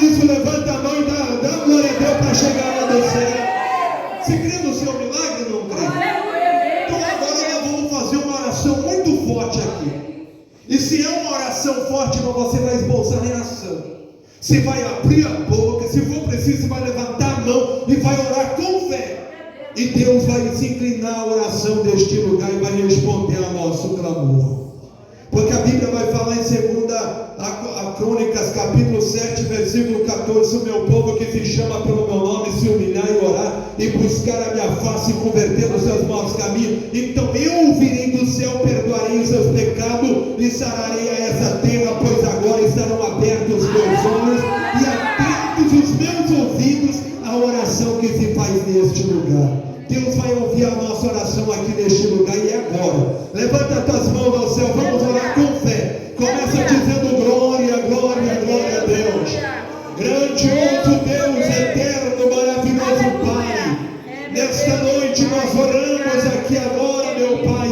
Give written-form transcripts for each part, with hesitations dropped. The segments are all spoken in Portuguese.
isso, levanta a mão e dá glória a Deus para chegar lá no céu. Você crê no seu milagre ou não crê? Então agora nós vamos fazer uma oração muito forte aqui. E se é uma oração forte, irmão, você vai esboçar em ação. Você vai abrir a boca, se for preciso, você vai levantar a mão e vai orar com fé. E Deus vai se inclinar à oração deste lugar e vai responder ao nosso clamor. Porque a Bíblia vai falar em 2 Crônicas, capítulo 7, versículo 14: se o meu povo que se chama pelo meu nome se humilhar e orar, e buscar a minha face e converter os seus maus caminhos, então eu virei do céu, perdoarei os seus pecados e sararei a essa terra, pois agora estarão abertos os meus olhos e atentos os meus ouvidos à oração que se faz neste lugar. Deus vai ouvir a nossa oração aqui neste lugar e agora. Levanta as tuas mãos ao céu, vamos orar com fé. Começa dizendo glória, glória, glória a Deus. Grandioso Deus, eterno, maravilhoso Pai. Nesta noite nós oramos aqui agora, meu Pai,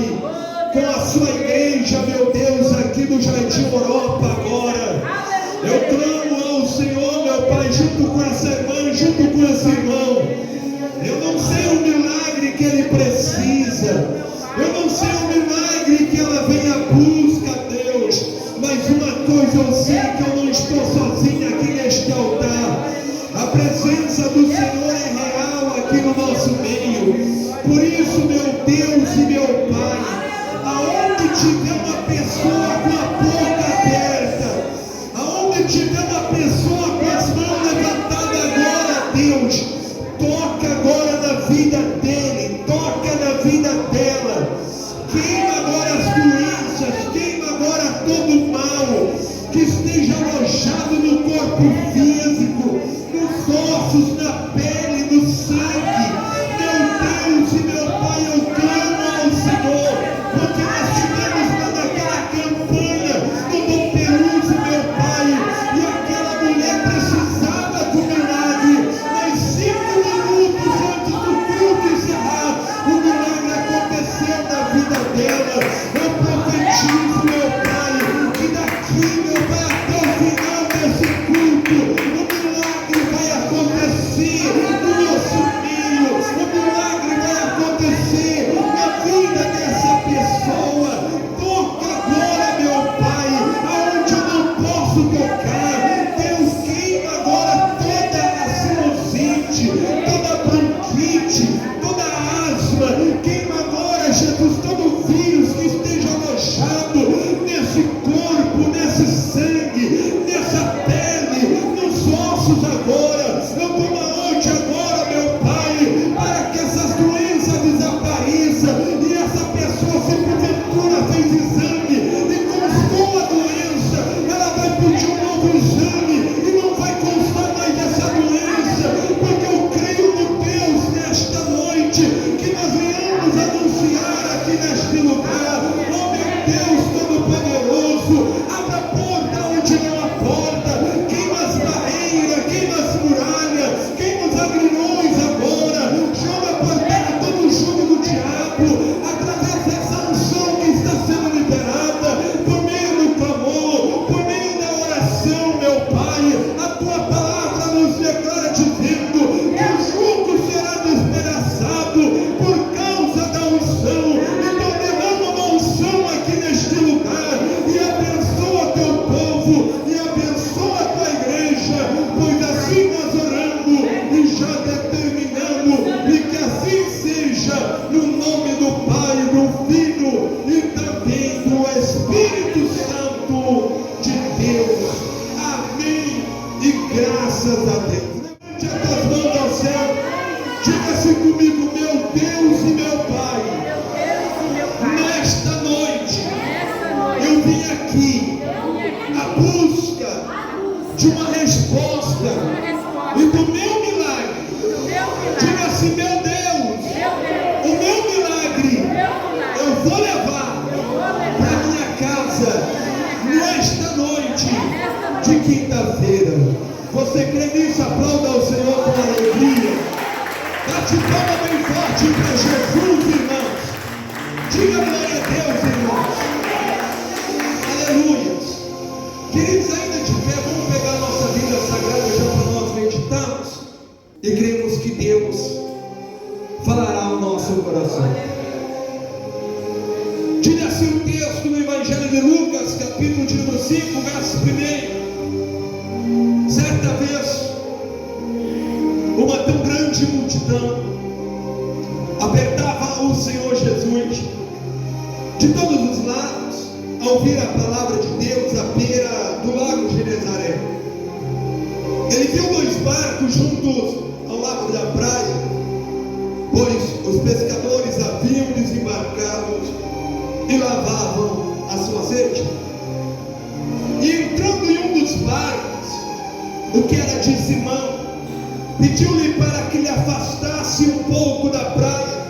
com a sua igreja, meu Deus, aqui no Jardim Europa agora. Eu clamo ao Senhor, meu Pai, junto com essa irmã, junto com esse irmão. Eu não sei o milagre que ele precisa. Eu não sei o milagre que ela vem à busca, Deus. Mas uma coisa eu sei, que eu não estou sozinho aqui neste altar. A presença do Senhor é real aqui no nosso meio. Por isso, meu Deus e meu Pai, aonde tiver uma pessoa com a boca aberta, aonde tiver uma pessoa com as mãos levantadas agora, Deus, toca agora na vida dele, toca na vida dela. Queima agora as doenças, queima agora todo o mal que esteja alojado no corpo físico, nos ossos, na pele, no sangue. Meu Deus e meu Pai, eu clamo ao Senhor, porque nós tivemos lá naquela campanha do Dom Peruso, meu Pai, e aquela mulher precisava do milagre, mas 5 minutos antes do culto encerrar, o milagre aconteceu na vida dela. Eu profetizo, meu Pai, que daqui, meu Pai, até o final desse culto, o milagre vai acontecer no nosso meio, o milagre vai acontecer na vida dessa pessoa. Toca agora, meu Pai, aonde eu não posso tocar. Deus, queima agora toda a sinusite, toda a bronquite, toda a asma. Queima agora, Jesus, todo vírus que esteja alojado nesse corpo, nesse sangue, nessa pele, nos ossos agora. Eu tomo a ordem agora, meu Pai, para que essas doenças desapareçam e essa pessoa, se porventura fez exame e constou a doença, ela vai pedir um novo exame e não vai constar mais essa doença, porque eu creio no Deus nesta noite que nós viemos anunciar aqui neste lugar. Oh, meu Deus Todo-Poderoso, abra a porta onde não há porta, queima as barreiras, queima as muralhas, queima os agrilhões agora, joga por terra todo o jugo do diabo, através dessa unção que está sendo liberada, por meio do clamor, por meio da oração, meu Pai. A tua palavra nos declara dizendo que o jugo será despedaçado por causa da unção. Então derrama uma unção aqui neste lugar e abençoa teu povo e abençoa a tua igreja, pois assim nós oramos e já determinamos, e que assim seja, no nome do Pai, do Filho e também do Espírito Santo de Deus. Amém e graças a Deus. Levante as tuas mãos ao céu, diga assim comigo: meu Deus e meu Pai, nesta noite eu vim aqui à busca de uma resposta e do meu milagre. Diga assim: meu Deus, o meu milagre eu vou levar para minha casa nesta noite de quinta-feira. Você crê nisso? Aplauda ao Senhor com alegria. Bate palma bem forte para Jesus, irmãos. Diga glória a Deus, irmãos. Aleluia. Queridos, ainda de pé, vamos pegar a nossa Bíblia Sagrada. coração. Diga assim o texto no Evangelho de Lucas, capítulo de número 5, verso 1. Certa vez, uma tão grande multidão apertava o Senhor Jesus de todos os lados, a ouvir a palavra de Deus à beira do lago Genezaré. Ele viu 2 barcos juntos ao lado da praia, pois os pescadores haviam desembarcado e lavavam a sua sede. E entrando em um dos barcos, o que era de Simão, pediu-lhe para que lhe afastasse um pouco da praia.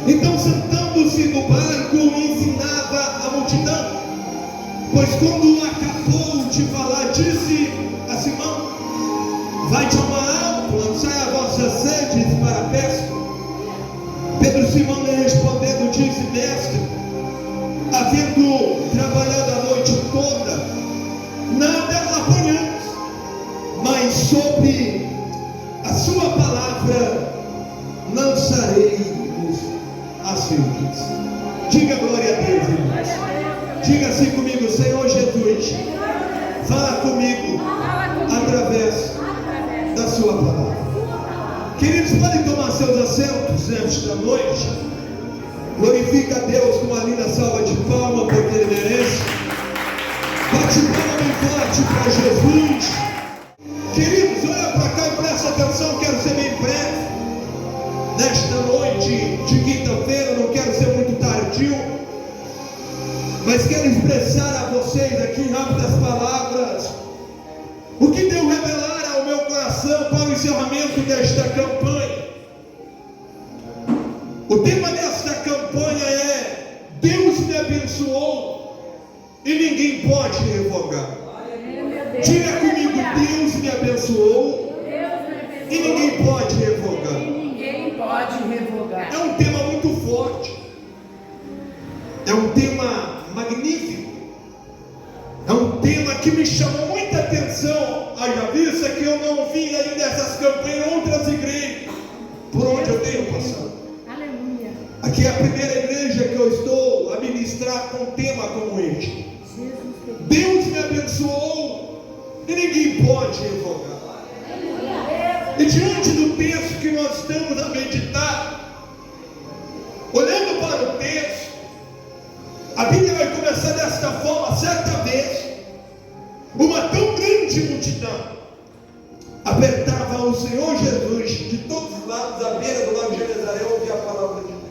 Então, sentando-se no barco, ensinava a multidão. Pois quando acabou de falar, disse a Simão: vai-te ao mar alto, lançai a vossa sede para a pesca. Pedro Simão lhe respondendo disse: mestre, havendo trabalhado a noite toda, nada apanhamos, mas sobre a sua palavra lançarei-vos as redes. Diga glória a Deus, irmãos. Diga assim comigo: Senhor Jesus, fala comigo através da sua palavra. Queridos, podem tomar seus assentos nesta noite. Glorifica a Deus com uma linda salva de palmas, porque Ele merece. Bate palma bem forte para Jesus. Queridos, olha para cá e presta atenção. Quero ser bem breve nesta noite de quinta-feira. Não quero ser muito tardio, mas quero expressar a vocês aqui em rápidas palavras o que Deus revelara ao meu coração para o encerramento desta campanha. O tema desta campanha é: Deus me abençoou e ninguém pode revogar. Diga comigo: Deus me abençoou e ninguém pode revogar. É um tema muito forte, é um tema magnífico, é um tema que me chamou muita atenção. Haja vista que eu não vi ainda essas campanhas em outras igrejas por onde eu tenho passado. Aleluia. Aqui é a primeira igreja que eu estou a ministrar com um tema como este. Deus me abençoou e ninguém pode revogar. E diante do texto que nós estamos a meditar, olhando para o texto, a Bíblia vai começar desta forma: certa vez, uma tão grande multidão apertava o Senhor Jesus de todos os lados, à beira do lago Genezaré, ouvir a palavra de Deus.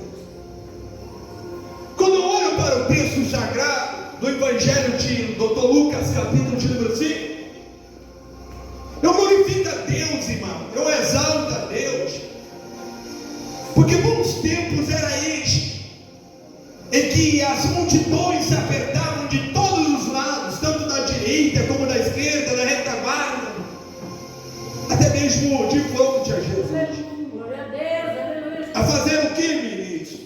Quando eu olho para o texto sagrado do Evangelho de Dr. Lucas, capítulo de número 5, eu glorifico a Deus, irmão, eu exalto a Deus, porque bons tempos era este, em que as multidões se apertavam de todos os lados, tanto da direita como da esquerda, da retaguarda, até mesmo de frente a Jesus. Glória a Deus, aleluia. A fazer o que, ministro?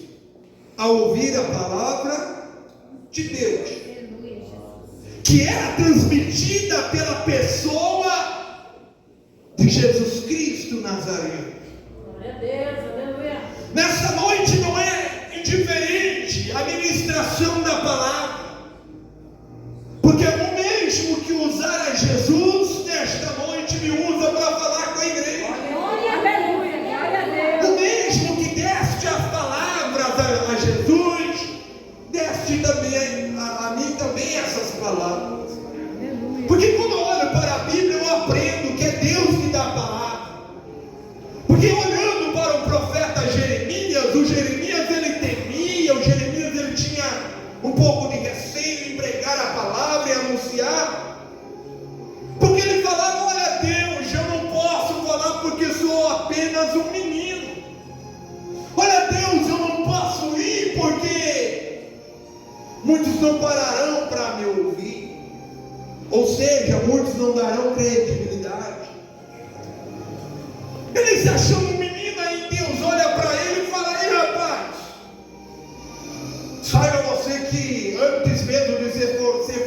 A ouvir a palavra de Deus, que era transmitida pela pessoa de Jesus Cristo Nazareno. Glória a Deus, aleluia. Nessa noite não é indiferente a ministração da palavra, porque é o mesmo que usar a Jesus, nesta noite me usa para falar com a igreja. Glória, aleluia, glória a Deus. O mesmo que deste as palavras a Jesus, deste também a mim também essas palavras. Aleluia. Porque quando eu olho para a Bíblia, eu aprendo que é Deus que dá a palavra. Porque olhando para o profeta Jeremias, o Jeremias ele temia, o Jeremias ele tinha um pouco de receio em pregar a palavra e anunciar, porque ele falava: olha Deus, eu não posso falar porque sou apenas um menino. Olha Deus, eu não posso ir porque muitos não pararão para me ouvir. Ou seja, muitos não darão credibilidade. Ele se achou um menino, aí Deus olha para ele e fala: ei rapaz, saiba você que antes mesmo de ser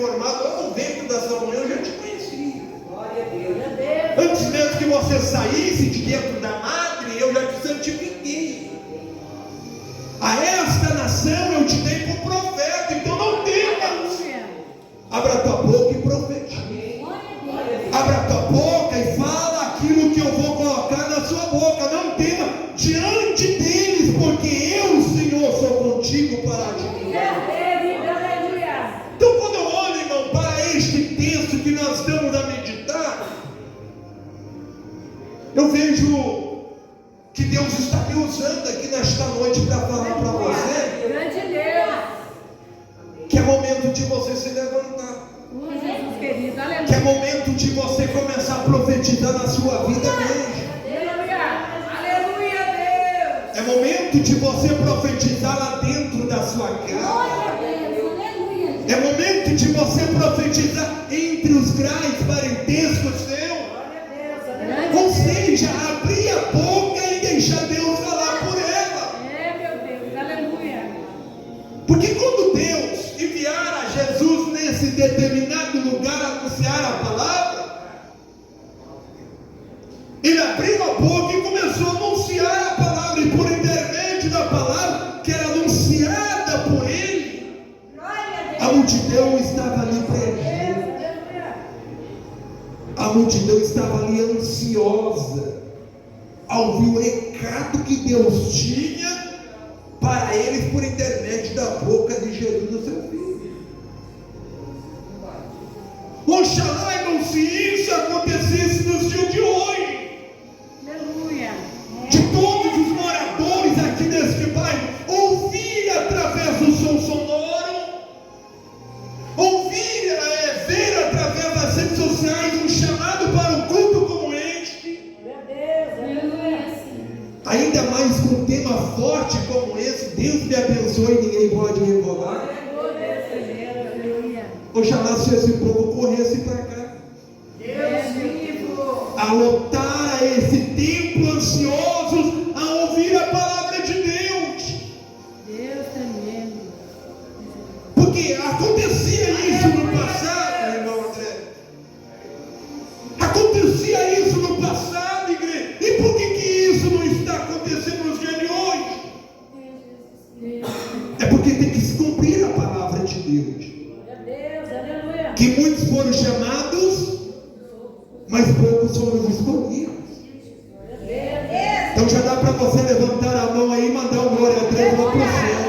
formado, lá no ventre da sua mãe eu já te conhecia. Glória a Deus. Antes mesmo que você saísse de dentro da madre, eu já te santifiquei. Eu vejo que Deus está me usando aqui nesta noite para falar para você Grande Deus. que é momento de você se levantar. Jesus querido, Que é aleluia. momento de você começar a profetizar na sua vida mesmo. Aleluia. Aleluia, Deus. É momento de você profetizar lá dentro da sua casa. É momento de você profetizar entre os graus parentescos seus. Ou seja, abrir a boca e deixar Deus falar por ela. É, meu Deus, aleluia. Porque quando Deus enviar a Jesus nesse determinado lugar a anunciar a palavra, ele abriu a boca e começou a anunciar a palavra, e por intermédio da palavra que era anunciada por ele, a multidão estava ali perdida. A multidão estava ali ansiosa ao ouvir o recado que Deus tinha para eles por intermédio da boca de Jesus, o seu filho. Oxalá, irmão, se isso acontecesse nos dias de hoje, Aleluia. de todos os moradores aqui deste bairro ouvir através do som sonoro, ouvir, ver através das redes sociais um chamado para um culto como este, Meu Deus, aleluia. ainda mais com um tema forte como esse. Deus me abençoe e ninguém pode revogar. Aleluia. Oxalá se esse povo corresse para cá, Deus vivo. a lotar esse templo ansiosos a ouvir a palavra de Deus. Deus tremendo. Porque acontecia isso no passado, irmão André. Acontecia isso no passado, igreja. E por que isso não está acontecendo nos dias de hoje? É porque tem que se cumprir a palavra de Deus. Meu Deus, aleluia. Que muitos foram chamados, mas poucos foram escolhidos. Então já dá para você levantar a mão aí e mandar um glória a Deus lá para o céu.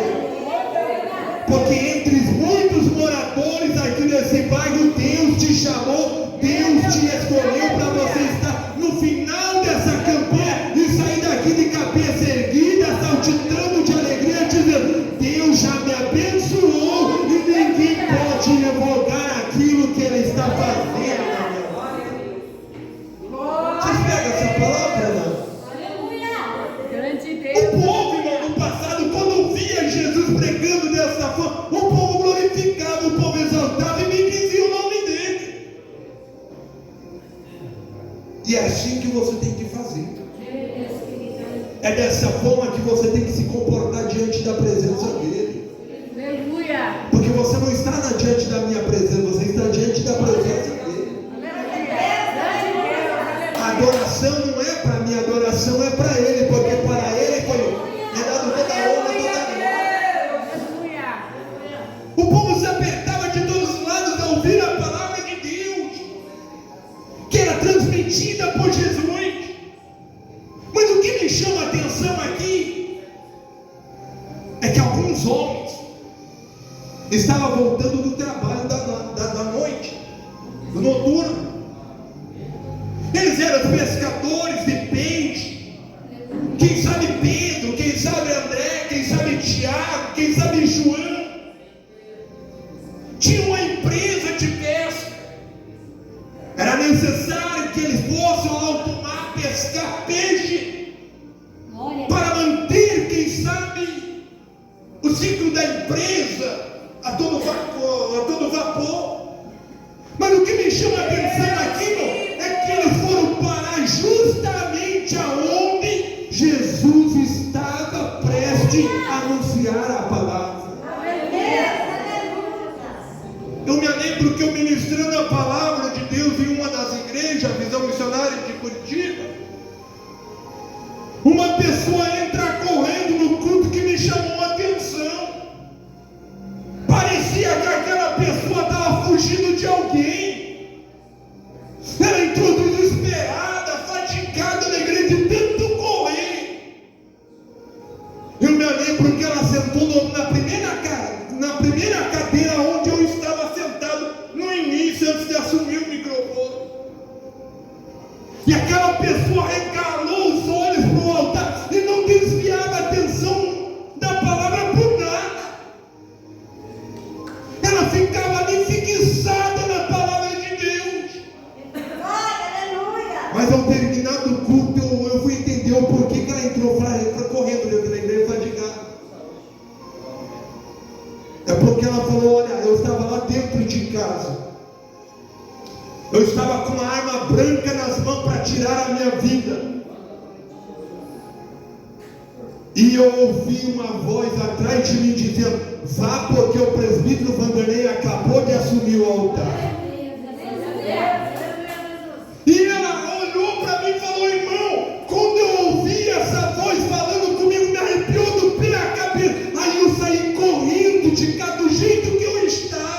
Porque entre os muitos moradores aqui nesse bairro, Deus te chamou, Deus te escolheu para você estar no final dessa campanha e sair daqui de cabeça erguida, saltitando de alegria, dizendo: Deus já me abençoou e ninguém pode revogar aquilo que Ele está fazendo na minha vida. Vocês pegam essa palavra, não? Grande O Deus. povo, irmão, no passado, quando via Jesus pregando dessa forma, o povo glorificava, o povo exaltava e bendizia o nome dele. E é assim que você tem que fazer. É dessa forma que você tem que se comportar diante da presença dele. Aleluia. Porque você não está diante da minha presença, você está diante da presença dele. A adoração não é para mim, a adoração é para ele, porque para ele foi dado toda a honra, toda a glória. Aleluia. O povo se apertava de todos os lados ao ouvir a palavra de Deus, que era transmitida por Jesus. Mas o que me chama a atenção aqui é que alguns homens estavam voltando do trabalho da noite, do noturno. Eles eram pescadores de peixe. Quem sabe Pedro, quem sabe André, quem sabe Tiago, quem sabe João, tinha uma empresa de pesca. Era necessário que eles fossem ao alto mar pescar peixe para manter, quem sabe, o ciclo da empresa a todo vapor. Mas o que me chama a atenção aqui, irmão, é que eles foram parar justamente aonde Jesus estava prestes a anunciar a palavra. Eu me lembro que eu ministrando a palavra de Deus em uma das igrejas, a Visão Missionária de Curitiba, uma pessoa entra correndo no culto que me chamou a atenção. Parecia que aquela pessoa estava fugindo de alguém. Ela entrou desesperada, fatigada na igreja de tanto correr. Eu me lembro que ela sentou na primeira cadeira onde eu estava sentado no início, antes de assumir o microfone. E aquela pessoa regalou os olhos para o altar e não desviava a atenção da palavra por nada. Ela ficava ali fixada na palavra de Deus. Mas ao terminar do culto, eu fui entender o porquê que ela entrou correndo dentro da igreja fadigada. É porque ela falou: olha, eu estava lá dentro de casa. Eu estava com uma arma branca nas mãos para tirar a minha vida. E eu ouvi uma voz atrás de mim dizendo: vá, porque o presbítero Vanderlei acabou de assumir o altar. E ela olhou para mim e falou: irmão, quando eu ouvi essa voz falando comigo, me arrepiou do pé à cabeça. Aí eu saí correndo de cá, do jeito que eu estava.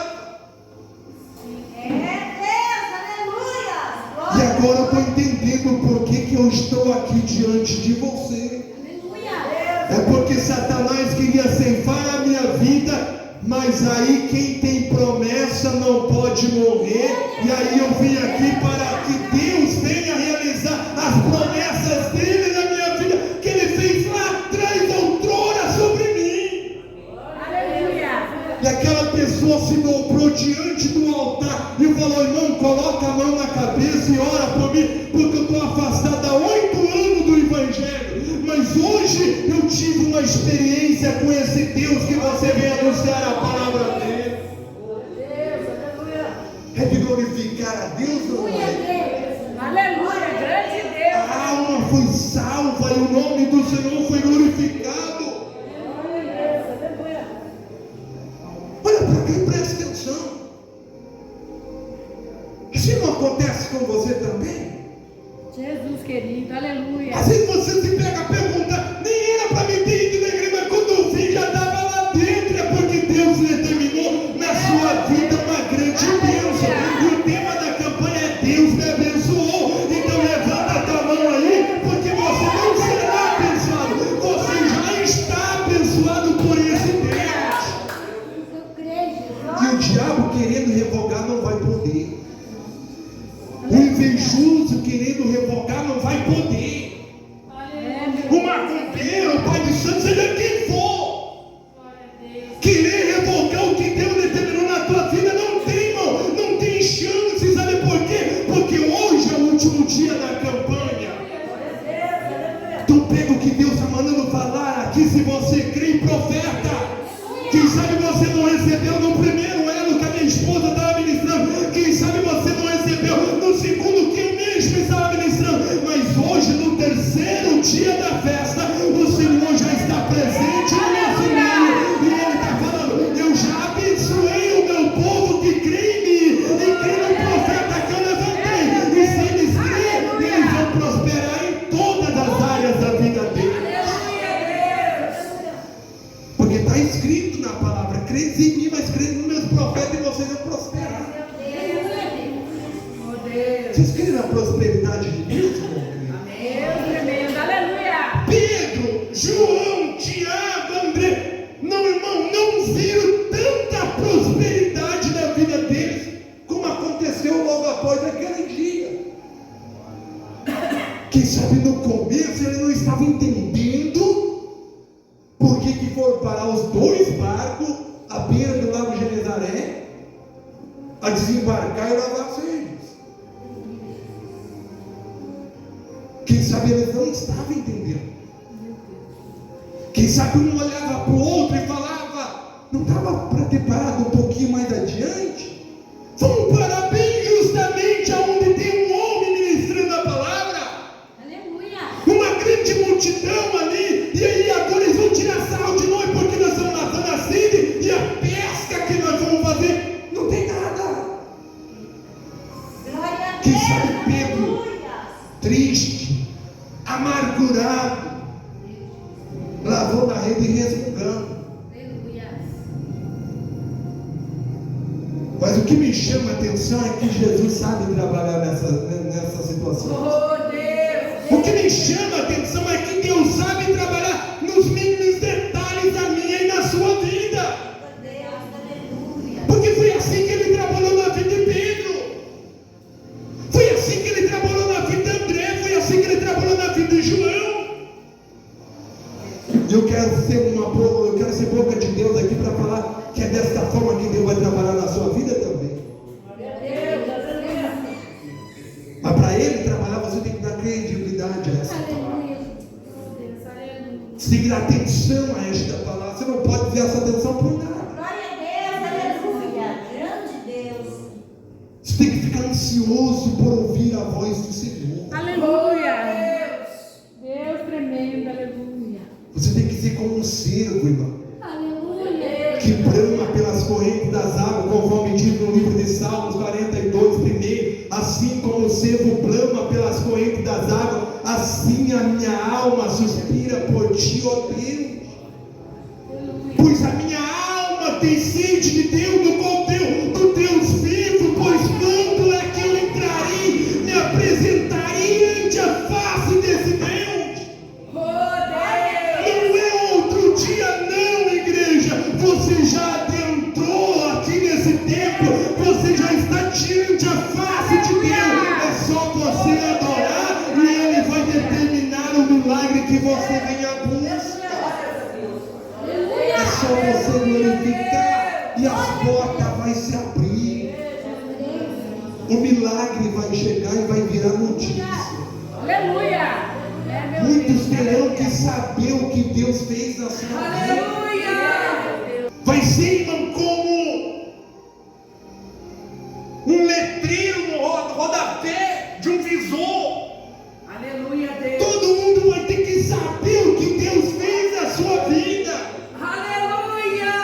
E agora eu estou entendendo por que eu estou aqui diante de você. É porque Satanás queria ceifar a minha vida, mas aí quem tem promessa não pode morrer. E aí eu vim aqui para que Deus venha realizar as promessas dele na minha vida, que ele fez lá atrás, outrora, sobre mim. E aquela pessoa se dobrou diante do altar e falou: irmão, coloca a mão na cabeça e ora por mim, porque eu estou afastado há 8 anos do Evangelho. Mas hoje eu tive uma experiência com esse Deus que você vem anunciar a palavra dele. É de glorificar a Deus ou não é? Aleluia, grande Deus. A alma foi salva e o nome do Senhor foi glorificado. Olha para cá e presta atenção. Isso não acontece com você também? Jesus querido, aleluia. Às vezes você se pega a pergunta: nem era para mim ter ido na igreja, mas quando eu vi já estava lá dentro. É porque Deus determinou na sua vida uma grande bênção. E o tema da campanha é: Deus me abençoou. Então levanta a tua mão aí, porque você não será abençoado, você já está abençoado por esse Deus. E o diabo querendo revogar não vai poder. O invejoso querendo revogar não vai poder. O macumbeiro, o pai de santo, seja quem for, querer revogar o que Deus determinou na tua vida não tem, irmão, não tem chance. Sabe por quê? Porque hoje é o último dia da campanha. Então pega o que Deus está mandando falar aqui. Se você crê, profeta. Quem sabe você não recebeu no primeiro elo que a minha esposa estava ministrando. Quem sabe você não recebeu no segundo que eu mesmo estava ministrando. Mas hoje, no terceiro dia da festa, o Senhor já está presente no nosso meio. E Ele está falando: eu já abençoei o meu povo que crê em mim e crê no profeta que eu levantei. E se eles crêem, eles vão prosperar em todas as áreas da vida deles. Porque está escrito na palavra: crede em mim, mas crede nos meus profetas e vocês vão prosperar. Vocês creem na prosperidade de Deus, irmão? Aleluia. Pedro, João, Tiago, André, não, irmão, não viram tanta prosperidade na vida deles como aconteceu logo após aquele dia. Quem sabe no começo ele não estava entendendo por que foram parar os 2 barcos à beira do lago Genezaré a desembarcar e lavar as redes. Quem sabe eles não estavam entendendo. Quem sabe um olhava para o outro e falava: não estava para ter parado um pouquinho mais adiante? Vamos parar bem justamente aonde tem um homem ministrando a palavra. Aleluia. Uma grande multidão ali. E aí agora eles vão tirar sarro de nós porque nós estamos lavando a sede. E a pesca que nós vamos fazer não tem nada. Quem sabe Pedro, triste, amargurado, lavou na rede e resmungando. Mas o que me chama a atenção é que Jesus sabe trabalhar nessa situação. O que me chama a atenção é que Deus sabe trabalhar nos mínimos detalhes da minha e na sua vida. Porque foi assim que Ele trabalhou na vida de Pedro. Foi assim que Ele trabalhou na vida de André. de João. Eu quero ser boca de Deus aqui para falar que é desta forma que Deus vai trabalhar na sua vida também. Mas para Ele trabalhar, você tem que dar credibilidade a essa palavra. Você tem que dar atenção a esta palavra. Você não pode ter essa atenção por nada. Você tem que ficar ansioso por ouvir a voz do Senhor. Aleluia. Deus tremendo, aleluia. Você tem que ser como um cervo, irmão, Aleluia. que brama pelas correntes das águas, conforme diz no livro de Salmos 42, primeiro. Assim como o cervo brama pelas correntes das águas, assim a minha alma suspira por ti, ó Deus. Pois a minha alma tem sede de Deus, do Deus vivo, pois quando é que eu entrarei, me apresentarei ante a face desse Deus? Não é outro dia não, igreja. Você já adentrou aqui nesse templo, você já está diante a face de Deus. É só você adorar e Ele vai determinar o milagre que você vem à busca. É só você glorificar e as portas vão se abrir. O milagre vai chegar e vai virar notícia. Aleluia. Muitos terão que saber o que Deus fez na sua vida. Vai ser, irmão, como um letreiro no rodapé de um visor. Aleluia, Deus. Todo mundo vai ter que saber o que Deus fez na sua vida.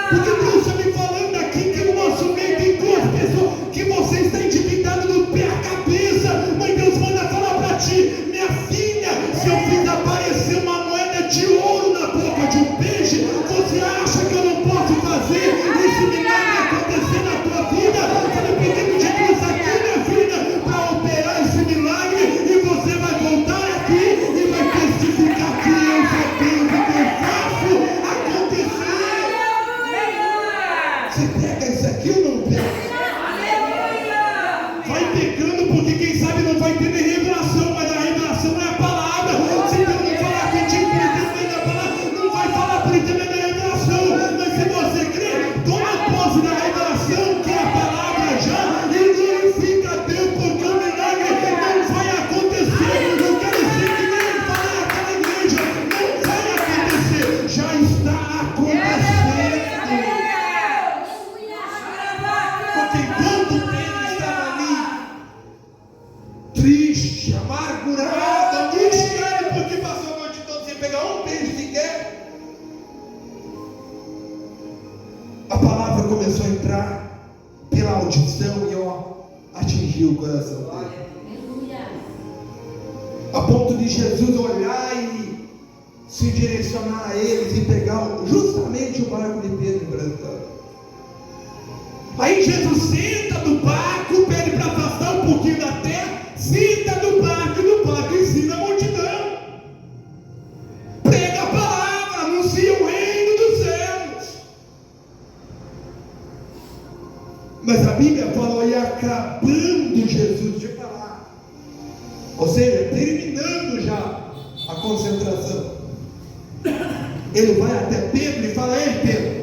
Porque Deus está me falando aqui que no nosso meio tem duas pessoas que você está endividado do pé à cabeça, mas Deus manda falar para ti: minha filha, se eu fiz aparecer uma moeda de ouro na boca de um peixe, você acha que eu não posso fazer esse milagre acontecer na tua vida? Sabe por que eu te trouxe aqui, minha filha? Para operar esse milagre, e você vai voltar aqui e vai testificar que eu sou Deus e que eu faço acontecer. Você pega isso aqui ou não pega? Vai pegando, porque quem sabe não vai ter nem revelação, mas a revelação é a palavra. Se Deus não falar contigo por intermédio da palavra, não vai falar por intermédio da revelação. Mas se você crê, toma posse da revelação, que é a palavra já, e glorifica a Deus, porque o milagre não vai acontecer. Eu quero ser que nem falar aquela igreja, não vai acontecer, já está acontecendo. Porque enquanto Pedro estava ali, triste, amargurado, angustiado, porque passou a noite toda sem pegar um peixe sequer, a palavra começou a entrar pela audição e atingiu o coração dele. A ponto de Jesus olhar e se direcionar a eles e pegar justamente o barco de Pedro e Branco. Aí Jesus senta do barco, pede para afastar um pouquinho da terra, senta do barco e do barco ensina a multidão. Prega a palavra, anuncia o reino dos céus. Mas a Bíblia fala, e acabando Jesus de falar, ou seja, terminando já a concentração, ele vai até Pedro e fala: ei Pedro,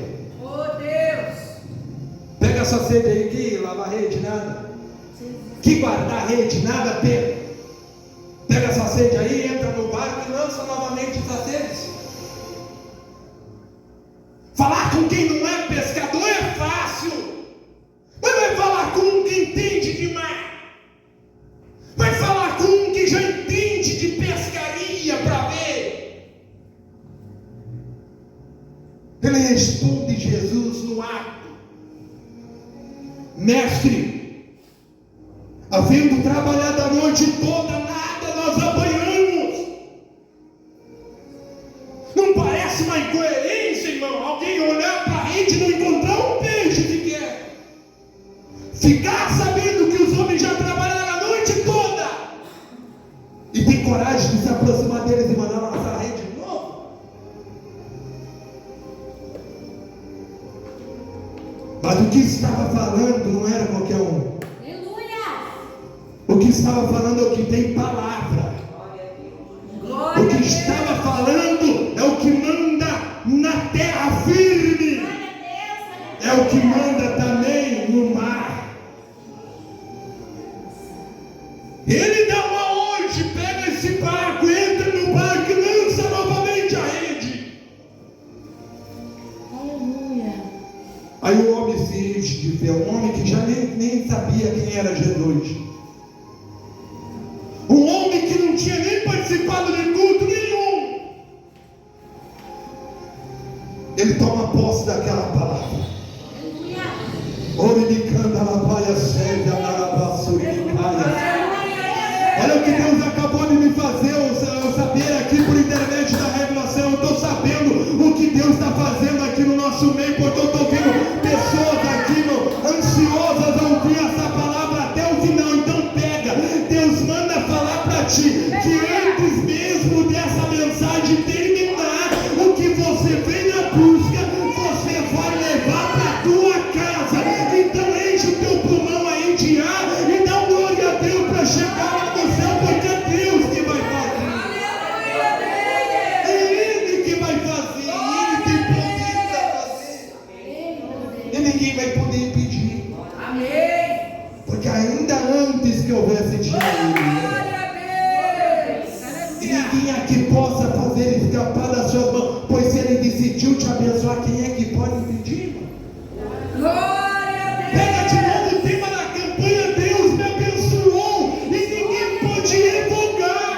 pega essa sede aí, que lavar rede, nada. Que guardar rede, nada, Pedro. Pega essa sede aí, entra no barco e lança novamente essa sede. Falar com quem não é pescador é fácil, mas vai falar com um que entende de mar. Vai falar com um que já entende de pescaria para ver. Ele responde Jesus no ato: mestre, havendo trabalhado a noite toda, nada nós apanhamos. Não parece uma incoerência, irmão, alguém olhar para a rede e não encontrar um peixe sequer? Ficar sabendo que os homens já trabalharam a noite toda e tem coragem de se aproximar deles e mandar lançar a rede de novo? Mas o que estava falando não era qualquer um. O que estava falando é o que tem palavra. O quem era Jesus. Um homem que não tinha nem participado de culto nenhum. Ele toma posse daquela palavra. Olha o que Deus acabou de me fazer eu saber aqui por intermédio da revelação. Eu estou sabendo o que Deus está fazendo aqui no nosso meio, porque eu estou vendo pessoas aqui ansiosas a ouvir essa palavra até o final. Então pega, Deus manda falar para ti que antes mesmo dessa mensagem terminar, o que você vem na busca, você vai levar para a tua casa. Então enche o teu pulmão aí de ar e dá glória a Deus para chegar lá no céu, porque é Deus que vai fazer. É Ele que vai fazer, Ele tem poder para fazer. E ninguém vai poder impedir. Porque ainda antes que houvesse dinheiro, e ninguém aqui possa fazer ele escapar das suas mãos, pois se ele decidiu te abençoar, quem é que pode impedir? Pega de novo o tema da campanha, Deus me abençoou e ninguém pode revogar.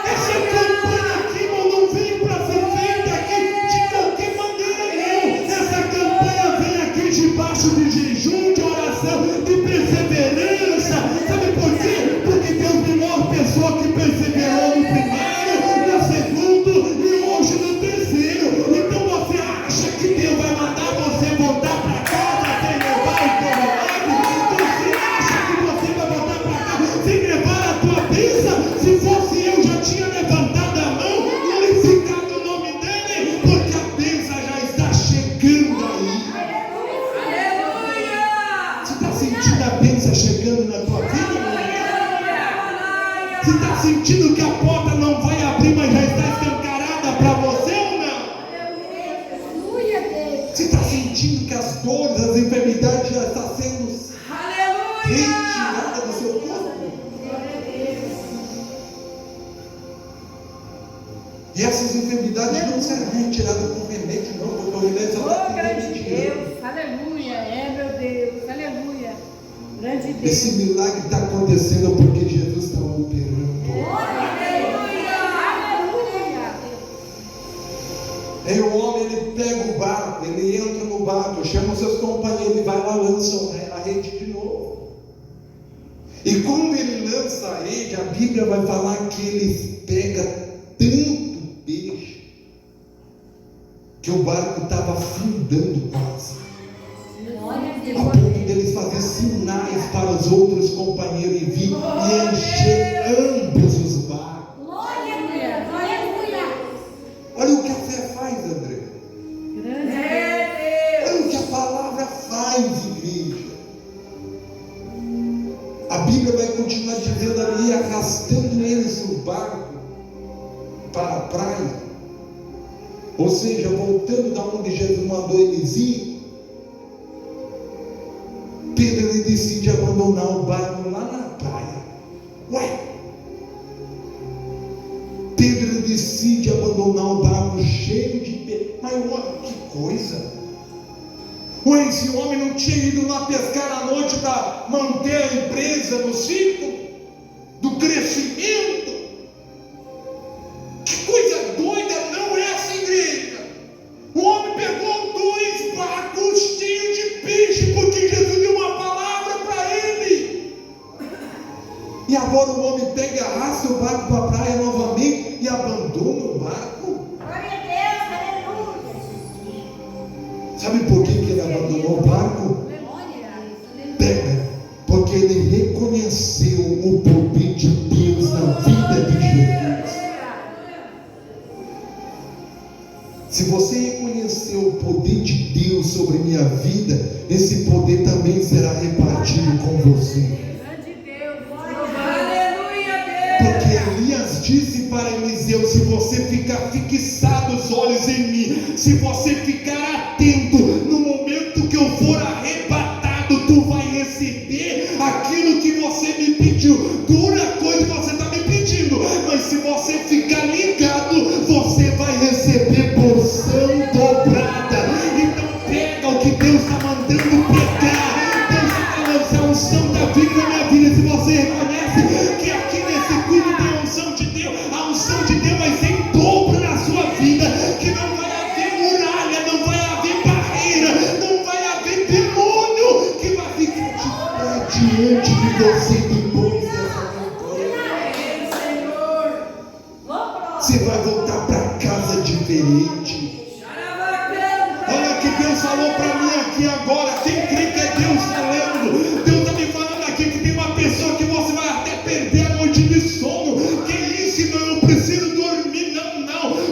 Essa campanha aqui, irmão, não veio para ser feita aqui de qualquer maneira, não. Essa campanha vem aqui debaixo de jejum, de oração, de perseverança. Sabe por quê? Porque Deus me mostra pessoa que perseverou no primeiro, no segundo e hoje no terceiro. Então você acha que Deus vai mandar você voltar para casa sem levar o teu milagre? Você acha que você vai voltar para casa sem levar a tua bênção? Se fosse eu, já tinha levantado a mão, glorificado o nome dele, porque a bênção já está chegando aí. Você está sentindo a bênção chegando na tua vida? Você está sentindo que a porta não vai abrir, mas já está escancarada para você ou não? Você está sentindo que as dores, as enfermidades já estão sendo retiradas do seu corpo? E essas enfermidades não serão retiradas com remédio, não, porque o remédio só está Deus, aleluia, meu Deus, aleluia, grande Deus. Esse milagre está acontecendo porque Jesus está operando. Aí o homem, ele pega o barco, ele entra no barco, chama os seus companheiros, ele vai lá, lança a rede de novo. E quando ele lança a rede, a Bíblia vai falar que ele pega tanto peixe que o barco estava afundando quase. A ponto deles fazer sinais para os outros companheiros e vir e encher ambos os barcos. Olha o que a fé faz, André. Olha o que a palavra faz, igreja. A Bíblia vai continuar dizendo ali, arrastando eles no barco para a praia. Ou seja, voltando da onde Jesus mandou eles ir, Pedro, ele decide abandonar o barco lá na praia. Ué! Pedro decide abandonar o barco cheio de peixe. Mas olha que coisa! Ué, esse homem não tinha ido lá pescar à noite para manter a empresa no ciclo do crescimento? Que coisa doida, não é essa igreja? O homem pegou 2 barcos cheios de peixe porque Jesus deu uma palavra para ele. E agora o homem pega e arrasta o barco para a praia novamente e abandona o barco. Sabe por que ele abandonou o barco? Pega, porque ele reconheceu o poder de Deus na vida de Jesus. Se você reconhecer o poder de Deus sobre minha vida, esse poder também será repartido com você. Porque Elias disse para Eliseu: se você ficar fixado os olhos em mim, se você ficar atento, no momento que eu for arrebatado, tu vai receber aquilo que você me pediu. Dura coisa que você está me pedindo, mas se você ficar ligado, você vai receber porção dobrada. Então pega o que Deus está mandando pegar você depois dessa campanha. Você vai voltar para casa diferente. Olha que Deus falou para mim aqui agora. Quem crê que é Deus falando? Deus está me falando aqui que tem uma pessoa que você vai até perder a noite de sono. Que isso, irmão? Eu preciso dormir. Não.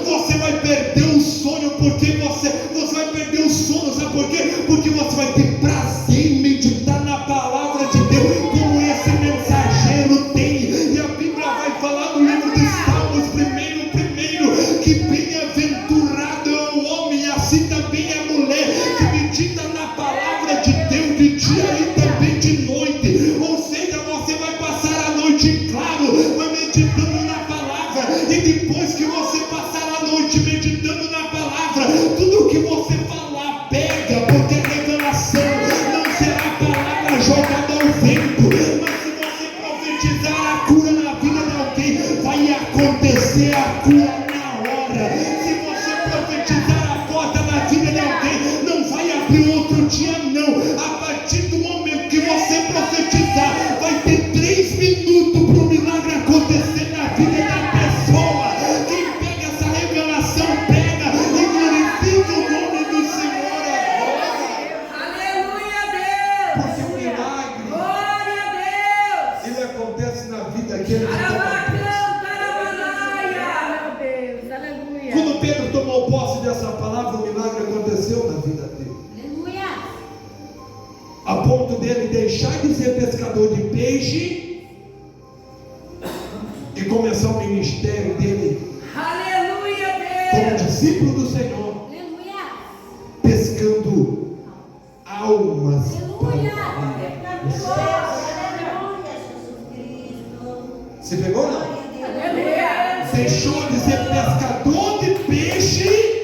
Você vai perder o sonho porque você vai perder o sono. Sabe por quê? Porque você vai ter prazer em meditar na palavra de Deus, como esse mensageiro tem. E a Bíblia vai falar no livro de Salmos, primeiro, que bem-aventurado é o homem, e assim também a mulher, que medita na palavra de Deus de dia e também de noite. Ou seja, você vai passar a noite em claro, vai meditando na palavra, e depois que você passar a noite meditando na palavra, tudo que você falar pega, porque a revelação não será palavra jogada ao vento, mas se você profetizar a cura na vida de alguém, vai acontecer a cura na hora. Se você profetizar a porta na vida de alguém, não vai abrir outro dia não. A partir do momento que você profetizar, vai ter 3 minutos para o milagre acontecer na vida da pessoa. Quem pega essa revelação, pega e glorifica o nome do Senhor agora. Aleluia, Deus. Porque o milagre, Glória a Deus. ele acontece na vida daquele que toma Meu Deus, aleluia. Quando Pedro tomou posse dessa palavra, o milagre aconteceu na vida dele. Aleluia. A ponto dele deixar de ser pescador de peixe e começar o ministério dele Aleluia, como Deus. discípulo do Senhor, Aleluia. pescando almas Aleluia. para o céu. Se pegou não? Aleluia. Deixou de ser pescador de peixe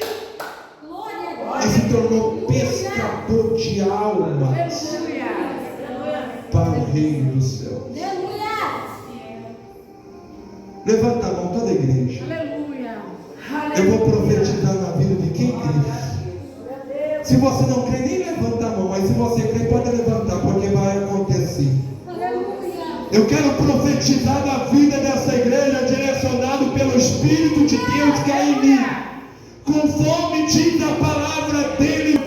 e se tornou pescador de almas para o reino do céu. Levanta a mão toda a igreja. Eu vou profetizar na vida de quem crê. Se você não crê, nem levanta a mão, mas se você crê, pode levantar, porque vai acontecer. Eu quero profetizar na vida dessa igreja, direcionado pelo Espírito de Deus que é em mim, conforme diz a palavra dele, 1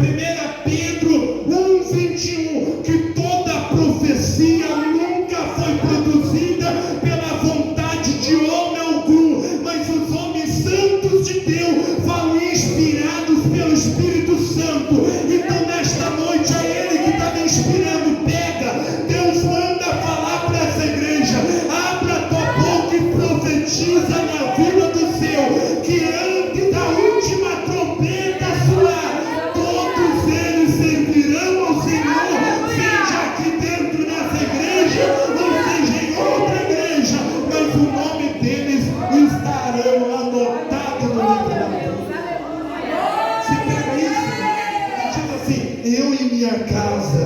Pedro 1:21, que toda profecia nunca foi produzida pela vontade de homem algum, mas os homens santos de Deus foram inspirados pelo Espírito Santo. Então nesta noite é ele que está me inspirando. Pega, Deus manda falar para essa igreja, abra a tua boca e profetiza na vida do seu, que antes da última trombeta soar, todos eles servirão ao Senhor, seja aqui dentro nessa igreja, ou seja em outra igreja, mas o nome deles estarão anotados no livro da vida. Você pega isso? Tipo assim, eu e minha casa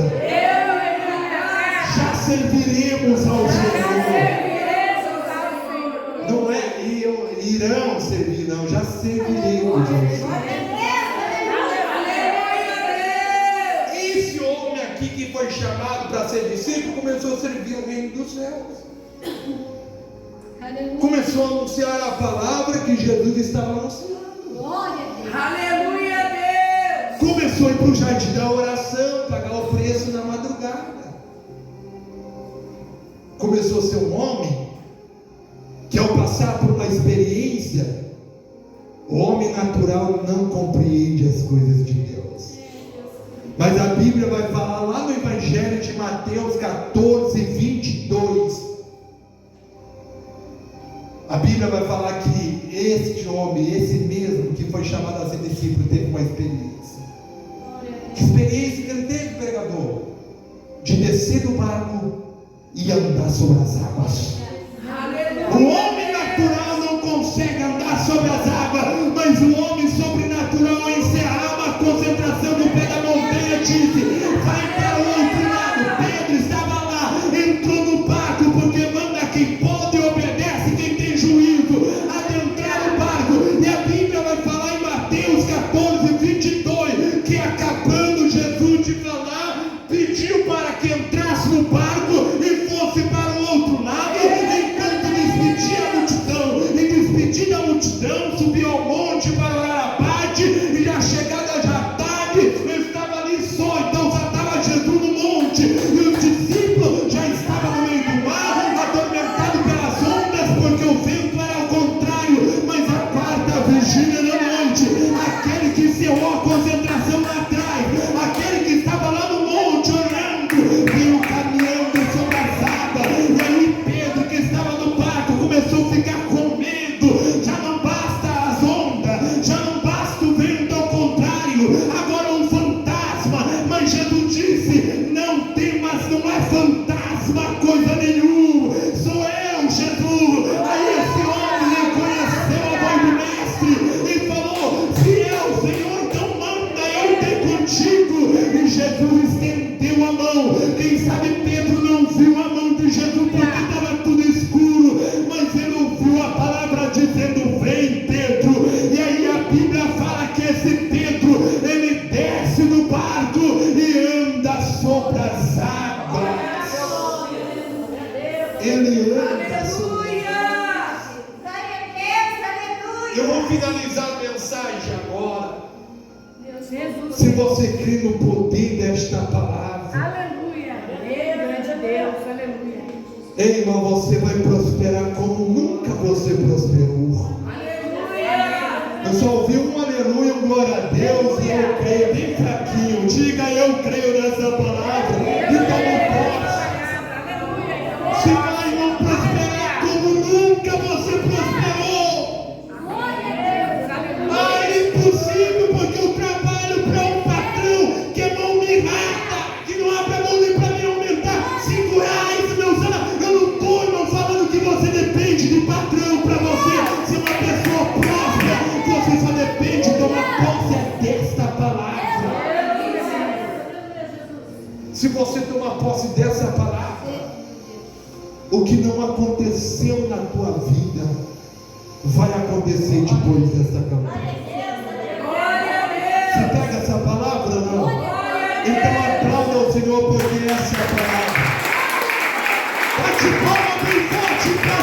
já serviremos ao Senhor. Não é irão servir, não, já serviremos ao Senhor. Esse homem aqui que foi chamado para ser discípulo começou a servir o reino dos céus. Começou a anunciar a palavra que Jesus estava anunciando. Aleluia, Deus. Começou a ir para o jardim da oração, pagar o preço na madrugada. Começou a ser um homem que, ao passar por uma experiência, o homem natural não compreende as coisas de Deus. Mas a Bíblia vai falar lá no Evangelho de Mateus 14:22. A Bíblia vai falar que este homem, esse mesmo que foi chamado a ser discípulo, teve uma experiência. Que experiência que ele teve, pregador? De descer do barco e andar sobre as águas. O homem natural não consegue andar sobre as águas, mas o homem sobrenatural, ao encerrar uma concentração no pé da montanha, disse: vai para o outro lado. Pedro estava lá, entrou no barco, porque manda quem pode e obedece quem tem juízo, adentrar o barco. E a Bíblia vai falar em Mateus 14:22, que acabando Jesus de falar, pediu para que entrasse no barco e fosse para Jordão, subiu ao monte para orar a Abade, e a chegada de Abade estava ali só. Então já estava Jesus no monte, e os discípulos já estavam no meio do mar, atormentado pelas ondas, porque o vento era ao contrário. Mas a quarta vigília da noite, aquele que encerrou a concentração lá atrás, aquele que estava lá no monte orando, veio caminhando sobre as águas. E aí Pedro, que estava no barco, começou a ficar com medo. Já não basta as ondas, já não basta o vento ao contrário, agora um fantasma. Mas Jesus disse: não temas, não é fantasma coisa nenhuma, sou eu, Jesus. Aí esse homem reconheceu a voz do mestre e falou: se é o Senhor, então manda eu ter contigo. E Jesus estendeu a mão. Quem sabe Pedro não viu a mão de Jesus porque estava tudo escuro, mas ele ouviu a palavra dizendo: vem, Pedro. E aí a Bíblia fala que esse Pedro, ele desce do barco e anda sobre as águas. Ele anda sobre as águas. Eu vou finalizar a mensagem agora. Jesus. Se você crê no poder desta palavra, Aleluia. Grande Deus. Aleluia. ei, irmão, você vai prosperar como nunca você prosperou. Aleluia. Eu só ouvi um aleluia, um glória a Deus, e eu creio bem fraquinho. Diga: eu creio nessa palavra e tomo posse. Se vai, irmão, prosperar como nunca você prosperou. Ah, é impossível, porque eu trabalho para um patrão que é mão mirrada, que não abre a mão nem para me aumentar R$5 meu salário. Eu não estou, irmão, falando que você depende de patrão para você ser uma pessoa próspera. Você só depende de uma posse desta palavra. Se você tomar posse dessa palavra, o que não aconteceu na tua vida vai acontecer depois dessa campanha. Você pega essa palavra ou não? Então aplauda o Senhor, porque essa é a palavra. Bate palma bem forte para